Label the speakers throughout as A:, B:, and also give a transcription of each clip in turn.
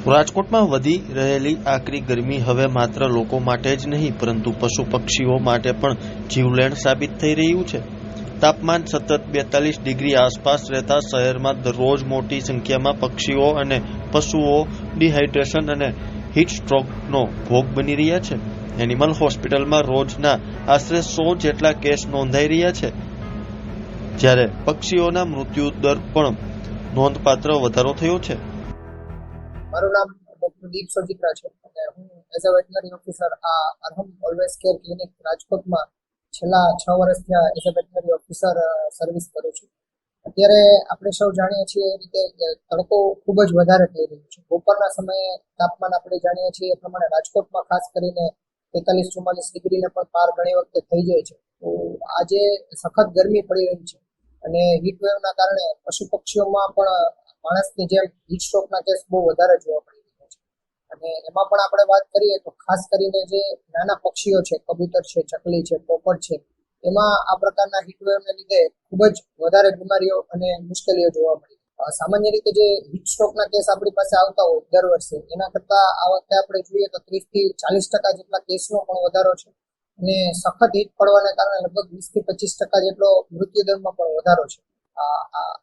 A: રાજકોટમાં વધી રહેલી આકરી ગરમી હવે માત્ર લોકો માટે જ નહીં પરંતુ પશુ પક્ષીઓ માટે પણ જીવલેણ સાબિત થઈ રહ્યું છે। તાપમાન સતત 42 ડિગ્રી આસપાસ રહેતા શહેરમાં દરરોજ મોટી સંખ્યામાં પક્ષીઓ અને પશુઓ ડિહાઇડ્રેશન અને હીટ સ્ટ્રોકનો ભોગ બની રહ્યા છે। એનિમલ હોસ્પિટલમાં રોજના આશરે 100 જેટલા કેસ નોંધાઈ રહ્યા છે, જ્યારે પક્ષીઓના મૃત્યુ દર પણ નોંધપાત્ર વધારો થયો છે।
B: મારું નામ ડોક્ટર દીપ સોજીત્રા છે અને હું એઝ અ વેટનરી ઓફિસર આ અરહમ ઓલવેઝ કેર ક્લિનિક રાજકોટમાં છેલ્લા 6 વર્ષથી as a veterinary officer service કરું છું। અત્યારે આપણે સૌ જાણીએ છીએ એ રીતે તડકો ખૂબ જ વધારે થઈ રહ્યો છે। બપોરના સમયે તાપમાન આપણે જાણીએ છીએ એ પ્રમાણે રાજકોટમાં ખાસ કરીને 43-44 ડિગ્રીને પણ પાર ઘણી વખતે થઈ જાય છે। તો આજે સખત ગરમી પડી રહી છે અને હીટ વેવના કારણે પશુ પક્ષીઓમાં પણ માણસની જેમ હીટ સ્ટ્રોકના કેસ બહુ વધારે જોવા મળી રહ્યા છે। અને એમાં પણ આપણે વાત કરીએ તો ખાસ કરીને જે નાના પક્ષીઓ છે, કબૂતર છે, ચકલી છે, પોપટ છે, એમાં આ પ્રકારના હીટ વેવને લીધે ખૂબ જ વધારે બીમારીઓ અને મુશ્કેલીઓ જોવા મળી। સામાન્ય રીતે જે હીટ સ્ટ્રોકના કેસ આપણી પાસે આવતા હોય દર વર્ષે એના કરતા આ વખતે આપણે જોઈએ તો 30-40% જેટલા કેસનો પણ વધારો છે અને સખત હીટ પડવાને કારણે લગભગ 20-25% જેટલો મૃત્યુદરમાં પણ વધારો છે।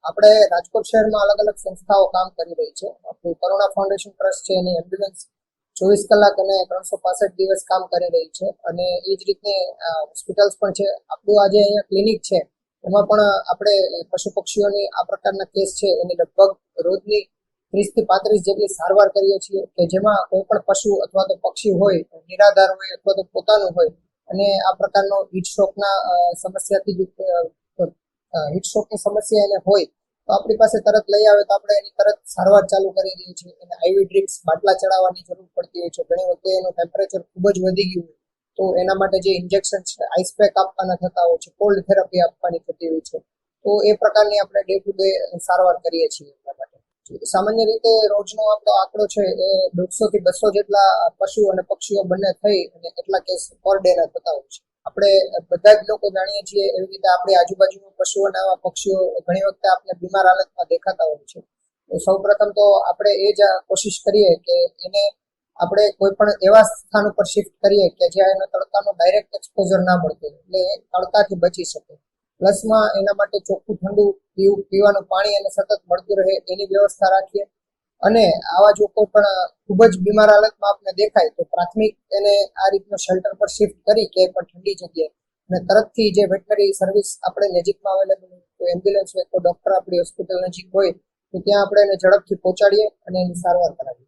B: આપણે રાજકોટ શહેરમાં અલગ અલગ સંસ્થાઓ કામ કરી રહી છે। આપણું કરુણા ફાઉન્ડેશન ટ્રસ્ટ છે, એની એમ્બ્યુલન્સ 24 કલાક અને 365 દિવસ કામ કરી રહી છે અને એ જ રીતે હોસ્પિટલ્સ પણ છે। આપણું આજે અહીંયા ક્લિનિક છે એમાં પણ આપણે પશુ પક્ષીઓની આ પ્રકારના કેસ છે એની લગભગ રોજની 30-35 જેટલી સારવાર કરીએ છીએ કે જેમાં કોઈ પણ પશુ અથવા તો પક્ષી હોય, નિરાધાર હોય અથવા તો પોતાનું હોય અને આ પ્રકારનો હીટ સ્ટ્રોકના સમસ્યાથી હીટ સ્ટ્રોકની સમસ્યા એને હોય તો આપણી પાસે તરત લઈ આવે તો આપણે એની તરત સારવાર ચાલુ કરી દઈએ છીએ। એને આઈવી ડ્રીપ્સ બાટલા ચડાવવાની જરૂર પડતી હોય છે। ઘણી વખતે એનું ટેમ્પરેચર ખૂબ જ વધી ગયું હોય તો એના માટે જે ઇન્જેક્શન છે, આઈસ પેક આપવાના થતા હોય છે, કોલ્ડ થેરાપી આપવાની થતી હોય છે, તો એ પ્રકારની આપણે ડે ટુ ડે સારવાર કરીએ છીએ એટલા માટે। સામાન્ય રીતે રોજનો આપણો આંકડો છે એ 150 થી 200 જેટલા પશુ અને પક્ષીઓ બંને થઈ અને એટલા કેસ પર ડે ના થતા હોય છે। આપણે બધા જ લોકો જાણીએ છીએ એવી રીતે આપણી આજુબાજુના પશુઓ અને આવા પક્ષીઓ ઘણી વખતે આપણે બીમાર હાલતમાં દેખાતા હોય છે। તો સૌ પ્રથમ તો આપણે એ જ કોશિશ કરીએ કે એને આપણે કોઈ પણ એવા સ્થાન ઉપર શિફ્ટ કરીએ કે જ્યાં એને તડકાનો ડાયરેક્ટ એક્સપોઝર ના મળતો એટલે એ તડકાથી બચી શકે। પ્લસમાં એના માટે ચોખ્ખું ઠંડુ પીવાનું પાણી એને સતત મળતું રહે એની વ્યવસ્થા રાખીએ અને આવા જો કોઈ પણ ખૂબ જ બીમાર હાલતમાં આપણે દેખાય તો પ્રાથમિક એને આ રીતનો શેલ્ટર પર શિફ્ટ કરી કે પણ ઠંડી જગ્યાએ અને તરતથી જે વેટનરી સર્વિસ આપણે નજીકમાં અવેલેબલ હોય તો એમ્બ્યુલન્સ હોય તો ડોક્ટર આપણી હોસ્પિટલ નજીક હોય તો ત્યાં આપણે એને ઝડપથી પહોંચાડીએ અને એની સારવાર કરાવીએ।